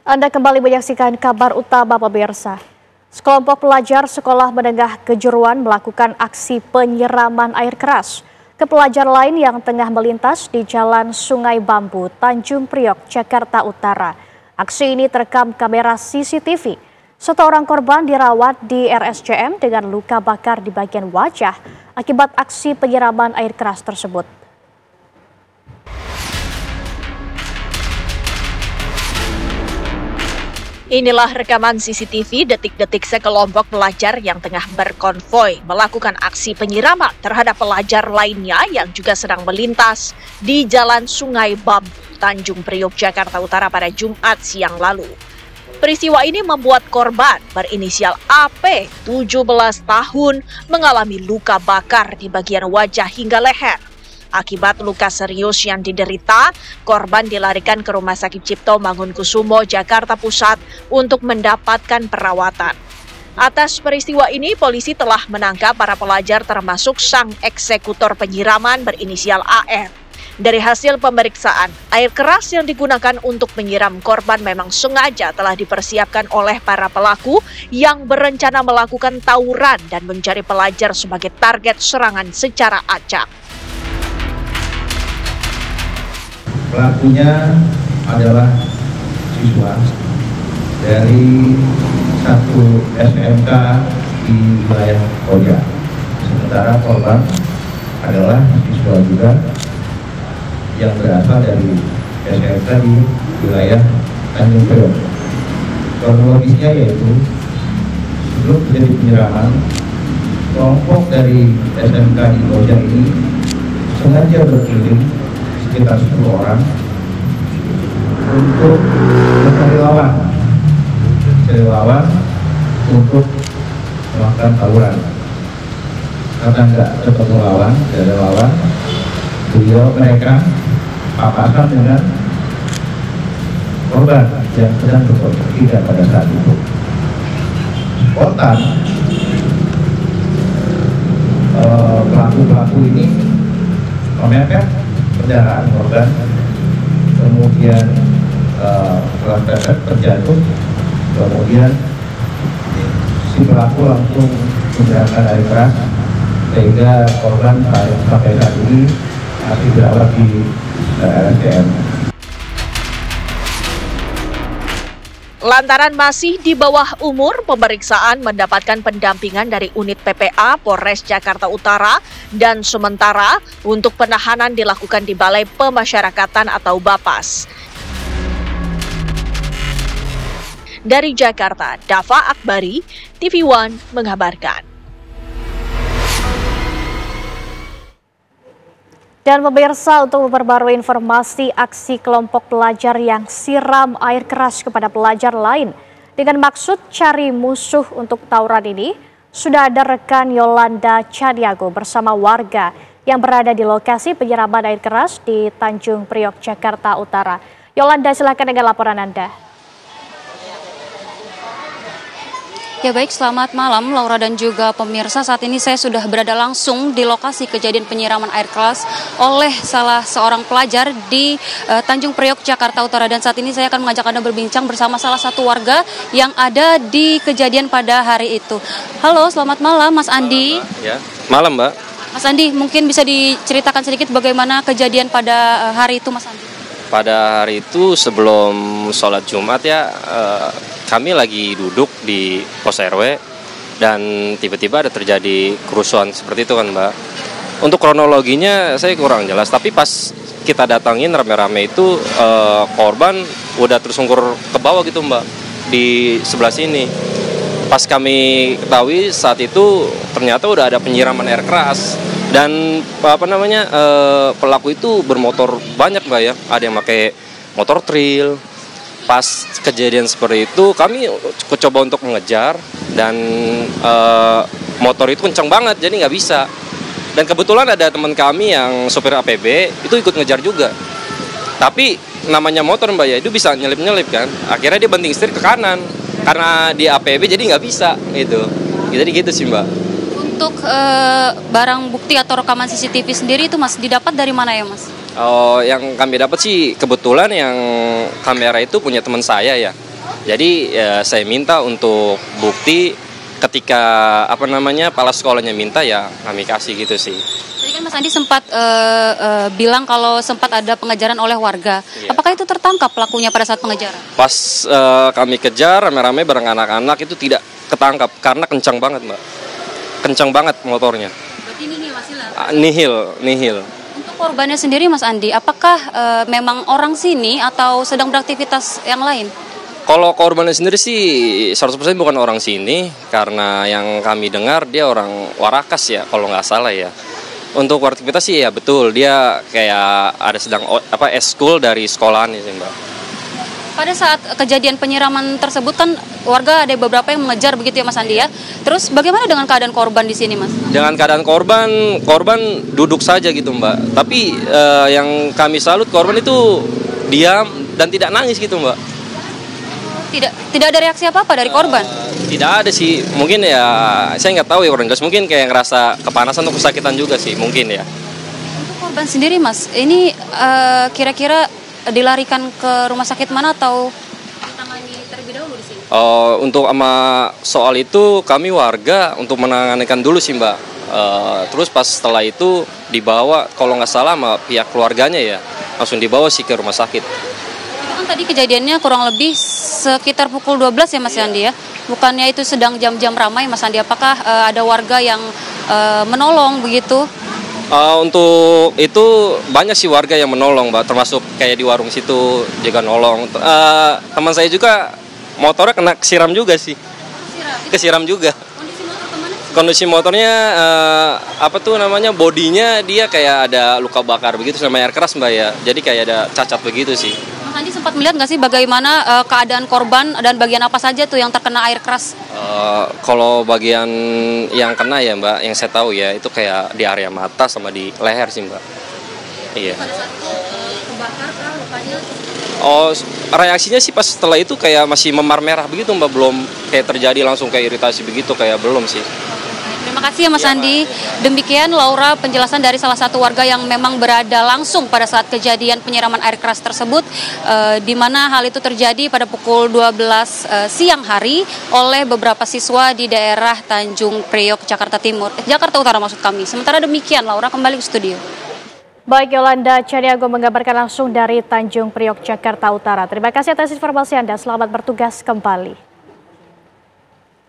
Anda kembali menyaksikan kabar utama pemirsa. Sekelompok pelajar sekolah menengah kejuruan melakukan aksi penyiraman air keras ke pelajar lain yang tengah melintas di Jalan Sungai Bambu, Tanjung Priok, Jakarta Utara. Aksi ini terekam kamera CCTV. Satu orang korban dirawat di RSCM dengan luka bakar di bagian wajah akibat aksi penyiraman air keras tersebut. Inilah rekaman CCTV detik-detik sekelompok pelajar yang tengah berkonvoi melakukan aksi penyiraman terhadap pelajar lainnya yang juga sedang melintas di Jalan Sungai Bambu, Tanjung Priok, Jakarta Utara pada Jumat siang lalu. Peristiwa ini membuat korban berinisial AP, 17 tahun, mengalami luka bakar di bagian wajah hingga leher. Akibat luka serius yang diderita, korban dilarikan ke Rumah Sakit Cipto Mangunkusumo, Jakarta Pusat untuk mendapatkan perawatan. Atas peristiwa ini, polisi telah menangkap para pelajar termasuk sang eksekutor penyiraman berinisial AR. Dari hasil pemeriksaan, air keras yang digunakan untuk menyiram korban memang sengaja telah dipersiapkan oleh para pelaku yang berencana melakukan tawuran dan mencari pelajar sebagai target serangan secara acak. Pelakunya adalah siswa dari satu SMK di wilayah Koja. Sementara korban adalah siswa juga yang berasal dari SMK di wilayah Tanjung Priok. Kronologisnya yaitu sebelum terjadi penyiraman, kelompok dari SMK di Koja ini sengaja berkeliling sekitar 10 orang untuk mencari lawan untuk melakukan tawuran. Karena nggak ketemu lawan, tidak ada lawan, mereka papasan dengan korban yang sedang bertiga pada saat itu. Spontan pelaku ini memepet kendaraan korban, kemudian setelah pepet terjatuh, kemudian si pelaku langsung menggunakan air keras sehingga korban sampai saat ini masih dirawat di RSCM. Lantaran masih di bawah umur, pemeriksaan mendapatkan pendampingan dari unit PPA Polres Jakarta Utara dan sementara untuk penahanan dilakukan di Balai Pemasyarakatan atau Bapas. Dari Jakarta, Dava Akbari, TV One mengabarkan. Dan pemirsa, untuk memperbarui informasi aksi kelompok pelajar yang siram air keras kepada pelajar lain dengan maksud cari musuh untuk tawuran ini, sudah ada rekan Yolanda Chadiago bersama warga yang berada di lokasi penyiraman air keras di Tanjung Priok, Jakarta Utara. Yolanda, silakan dengan laporan Anda. Ya baik, selamat malam Laura dan juga pemirsa. Saat ini saya sudah berada langsung di lokasi kejadian penyiraman air keras oleh salah seorang pelajar di Tanjung Priok, Jakarta Utara. Dan saat ini saya akan mengajak Anda berbincang bersama salah satu warga yang ada di kejadian pada hari itu. Halo, selamat malam Mas Andi. Ya, malam Mbak. Mas Andi, mungkin bisa diceritakan sedikit bagaimana kejadian pada hari itu Mas Andi? Pada hari itu sebelum sholat Jumat ya, kami lagi duduk di pos RW dan tiba-tiba ada terjadi kerusuhan seperti itu kan Mbak. Untuk kronologinya saya kurang jelas, tapi pas kita datangin rame-rame itu korban udah tersungkur ke bawah gitu Mbak, di sebelah sini. Pas kami ketahui saat itu ternyata udah ada penyiraman air keras dan pelaku itu bermotor banyak Mbak ya, ada yang pakai motor trail. Pas kejadian seperti itu kami coba untuk mengejar dan motor itu kencang banget jadi nggak bisa. Dan kebetulan ada teman kami yang sopir APB itu ikut ngejar juga. Tapi namanya motor Mbak ya itu bisa nyelip-nyelip kan. Akhirnya dia banting setir ke kanan karena di APB jadi nggak bisa gitu. Jadi gitu sih Mbak. Untuk barang bukti atau rekaman CCTV sendiri itu Mas didapat dari mana ya Mas? Oh, yang kami dapat sih kebetulan yang kamera itu punya teman saya ya. Jadi saya minta untuk bukti ketika kepala sekolahnya minta ya kami kasih gitu sih. Tadi kan Mas Andi sempat bilang kalau sempat ada pengejaran oleh warga. Iya. Apakah itu tertangkap pelakunya pada saat pengejaran? Pas kami kejar rame-rame bareng anak-anak itu tidak ketangkap karena kencang banget Mbak. Kencang banget motornya. Berarti nihil hasilnya? Nihil. Untuk korbannya sendiri Mas Andi, apakah memang orang sini atau sedang beraktivitas yang lain? Kalau korbannya sendiri sih 100% bukan orang sini, karena yang kami dengar dia orang Warakas ya, kalau nggak salah ya. Untuk aktivitas sih ya betul, dia kayak ada sedang eskul dari sekolahan sih Mbak. Pada saat kejadian penyiraman tersebut kan warga ada beberapa yang mengejar begitu ya Mas Andi ya. Terus bagaimana dengan keadaan korban di sini Mas? Dengan keadaan korban duduk saja gitu Mbak. Tapi yang kami salut korban itu diam dan tidak nangis gitu Mbak. Tidak ada reaksi apa-apa dari korban? Tidak ada sih, mungkin ya saya nggak tahu ya orang jelas, mungkin kayak ngerasa kepanasan atau kesakitan juga sih mungkin ya. Untuk korban sendiri Mas, ini kira-kira dilarikan ke rumah sakit mana atau ditangani terlebih dahulu di sini? Untuk soal itu kami warga untuk menanganikan dulu sih Mbak. Terus pas setelah itu dibawa kalau nggak salah sama pihak keluarganya ya, langsung dibawa sih ke rumah sakit. Tadi kejadiannya kurang lebih sekitar pukul 12 ya Mas Andi ya. Bukannya itu sedang jam-jam ramai Mas Andi. Apakah ada warga yang menolong begitu? Untuk itu banyak sih warga yang menolong Mbak, termasuk kayak di warung situ juga nolong. Teman saya juga motornya kena kesiram juga sih. Kesiram juga. Kondisi motornya bodinya dia kayak ada luka bakar begitu sama air keras Mbak ya. Jadi kayak ada cacat begitu sih. Mas Andi sempat melihat nggak sih bagaimana keadaan korban dan bagian apa saja tuh yang terkena air keras? Kalau bagian yang kena ya Mbak, yang saya tahu ya itu kayak di area mata sama di leher sih Mbak. Iya. Pada saat itu kebakar kah lukanya? Reaksinya sih pas setelah itu kayak masih memar merah begitu Mbak, belum kayak terjadi langsung kayak iritasi begitu, kayak belum sih. Terima kasih ya Mas Andi. Demikian Laura penjelasan dari salah satu warga yang memang berada langsung pada saat kejadian penyiraman air keras tersebut, di mana hal itu terjadi pada pukul 12 siang hari oleh beberapa siswa di daerah Tanjung Priok, Jakarta Utara maksud kami. Sementara demikian Laura kembali ke studio. Baik, Yolanda Caniago mengabarkan langsung dari Tanjung Priok, Jakarta Utara. Terima kasih atas informasi Anda. Selamat bertugas kembali.